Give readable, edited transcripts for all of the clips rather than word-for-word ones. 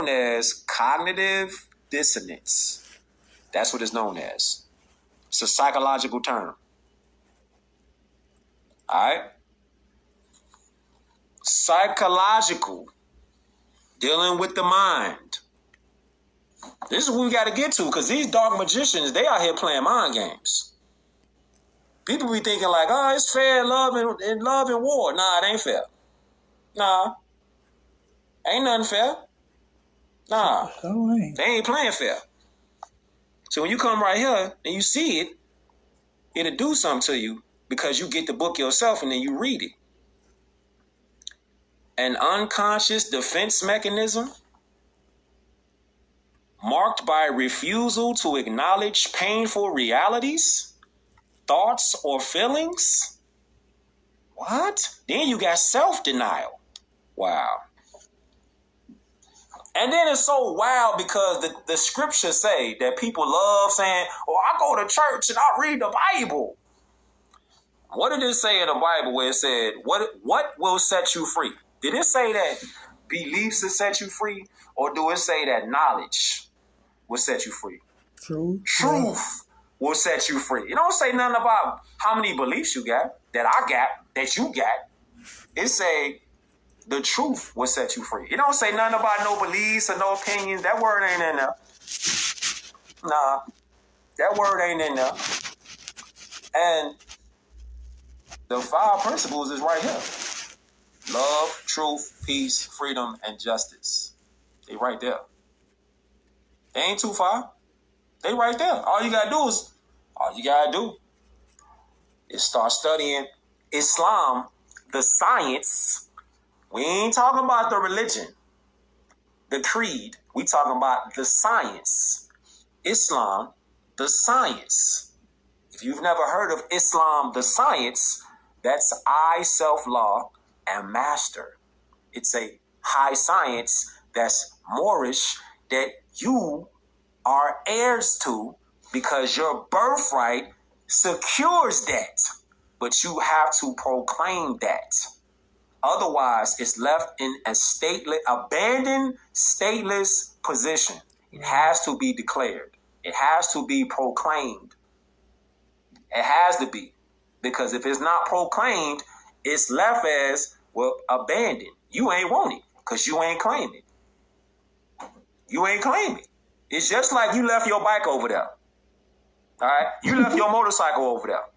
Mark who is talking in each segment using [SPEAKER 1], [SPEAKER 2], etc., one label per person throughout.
[SPEAKER 1] as cognitive dissonance. That's what it's known as. It's a psychological term. All right? Psychological. Dealing with the mind. This is what we got to get to, because these dark magicians, they out here playing mind games. People be thinking like, oh, it's fair, love and war. Nah, it ain't fair. Nah. Ain't nothing fair. Nah. They ain't playing fair. So when you come right here and you see it, it'll do something to you because you get the book yourself and then you read it. An unconscious defense mechanism marked by refusal to acknowledge painful realities, thoughts, or feelings. What? Then you got self-denial. Wow. And then it's so wild because the scriptures say that people love saying, oh, I go to church and I read the Bible. What did it say in the Bible where it said, what will set you free? Did it say that beliefs will set you free? Or do it say that knowledge will set you free? Truth will set you free. It don't say nothing about how many beliefs you got, that I got, that you got. It say the truth will set you free. It don't say nothing about no beliefs or no opinions. That word ain't in there. Nah, that word ain't in there. And the 5 principles is right here. Love, truth, peace, freedom, and justice. They right there. They ain't too far. They right there. All you gotta do is start studying Islam, the science. We ain't talking about the religion, the creed. We talking about the science. Islam, the science. If you've never heard of Islam, the science, that's I, self-law, and master. It's a high science that's Moorish that you are heirs to because your birthright secures that. But you have to proclaim that. Otherwise, it's left in a abandoned, stateless position. It has to be declared. It has to be proclaimed. It has to be. Because if it's not proclaimed, it's left as, well, abandoned. You ain't want it because you ain't claim it. You ain't claim it. It's just like you left your bike over there. All right? You left your motorcycle over there.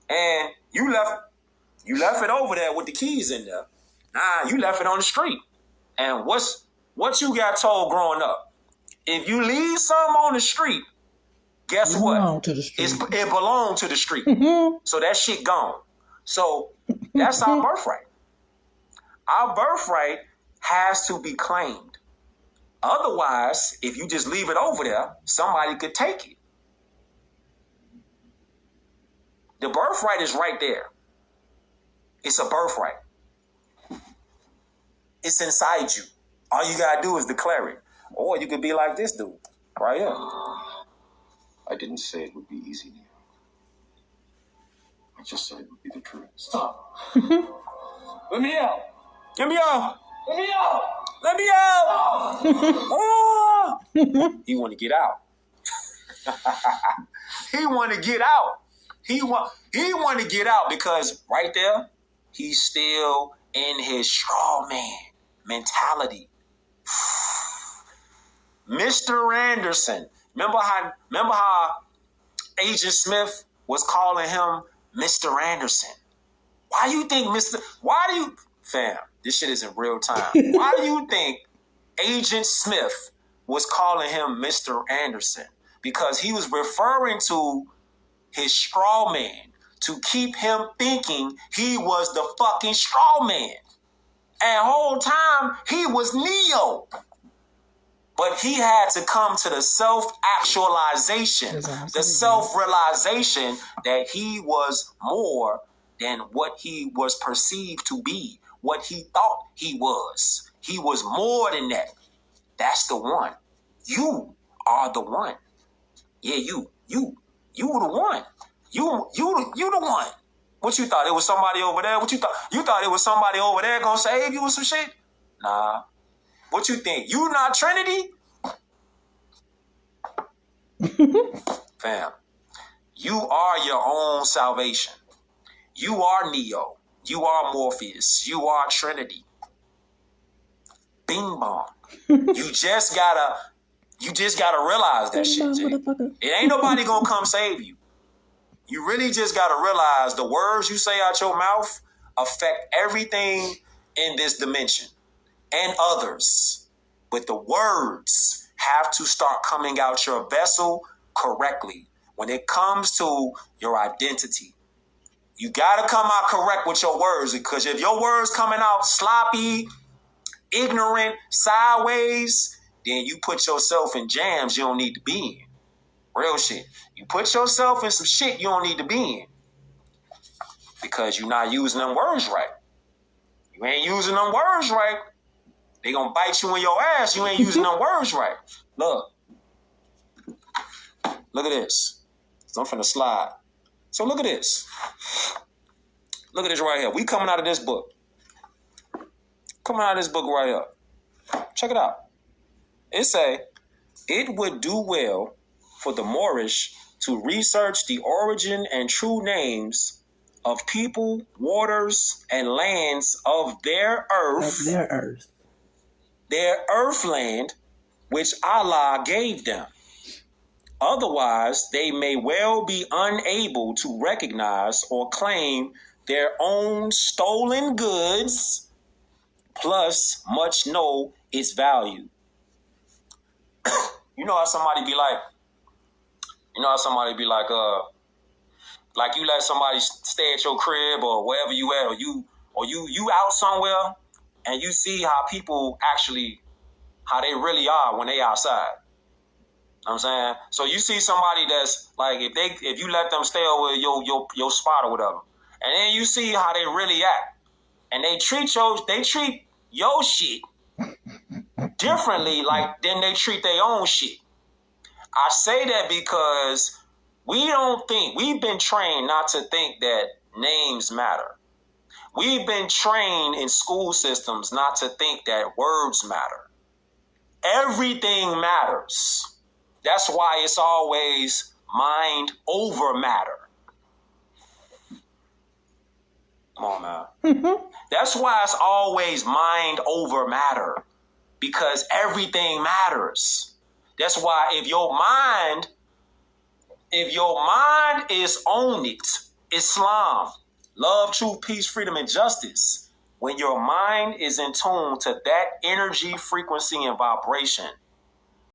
[SPEAKER 1] And you left it over there with the keys in there. Nah, you left it on the street. And what you got told growing up? If you leave something on the street, guess what? It belonged to the street. So that shit gone. So that's our birthright. Our birthright has to be claimed. Otherwise, if you just leave it over there, somebody could take it. The birthright is right there. It's a birthright. It's inside you. All you gotta do is declare it. Or you could be like this dude, right here.
[SPEAKER 2] I didn't say it would be easy, Neil. I just said it would be the truth. Stop. Let me out.
[SPEAKER 1] Get me out.
[SPEAKER 2] Let me out.
[SPEAKER 1] Let me out. Oh. He want to get out. He want to get out. He want to get out because right there, he's still in his straw man mentality. Mr. Anderson. Remember how Agent Smith was calling him Mr. Anderson? Why do you think fam, this shit is in real time. Why do you think Agent Smith was calling him Mr. Anderson? Because he was referring to his straw man to keep him thinking he was the fucking straw man. And whole time he was Neo. But he had to come to the self-actualization, the self-realization that he was more than what he was perceived to be, what he thought he was. He was more than that. That's the one. You are the one. Yeah, you were the one. You the one. What you thought? It was somebody over there? What you thought? You thought it was somebody over there gonna save you or some shit? Nah. What you think? You not Trinity? Fam, you are your own salvation. You are Neo. You are Morpheus. You are Trinity. Bing bong. You just gotta realize that shit, G. It ain't nobody gonna come save you. You really just gotta realize the words you say out your mouth affect everything in this dimension and others. But the words have to start coming out your vessel correctly when it comes to your identity. You gotta come out correct with your words, because if your words coming out sloppy, ignorant, sideways, then you put yourself in jams you don't need to be in. Real shit. You put yourself in some shit you don't need to be in because you're not using them words right. You ain't using them words right. They gonna bite you in your ass. You ain't using them words right. Look at this. So I'm finna slide. So look at this. Look at this right here. We coming out of this book. Coming out of this book right here. Check it out. It say, it would do well for the Moorish to research the origin and true names of people, waters, and lands of their earth. Their earthland, which Allah gave them. Otherwise, they may well be unable to recognize or claim their own stolen goods, plus much know its value. You know how somebody be like, like you let somebody stay at your crib or wherever you at, or you out somewhere and you see how people actually, how they really are when they outside. You know what I'm saying? So you see somebody that's like, if you let them stay over your spot or whatever, and then you see how they really act, and they treat your shit differently than they treat their own shit. I say that because we've been trained not to think that names matter. We've been trained in school systems not to think that words matter. Everything matters. That's why it's always mind over matter. Come on, man. That's why it's always mind over matter, because everything matters. That's why if your mind is on it, Islam, love, truth, peace, freedom, and justice, when your mind is in tune to that energy, frequency, and vibration,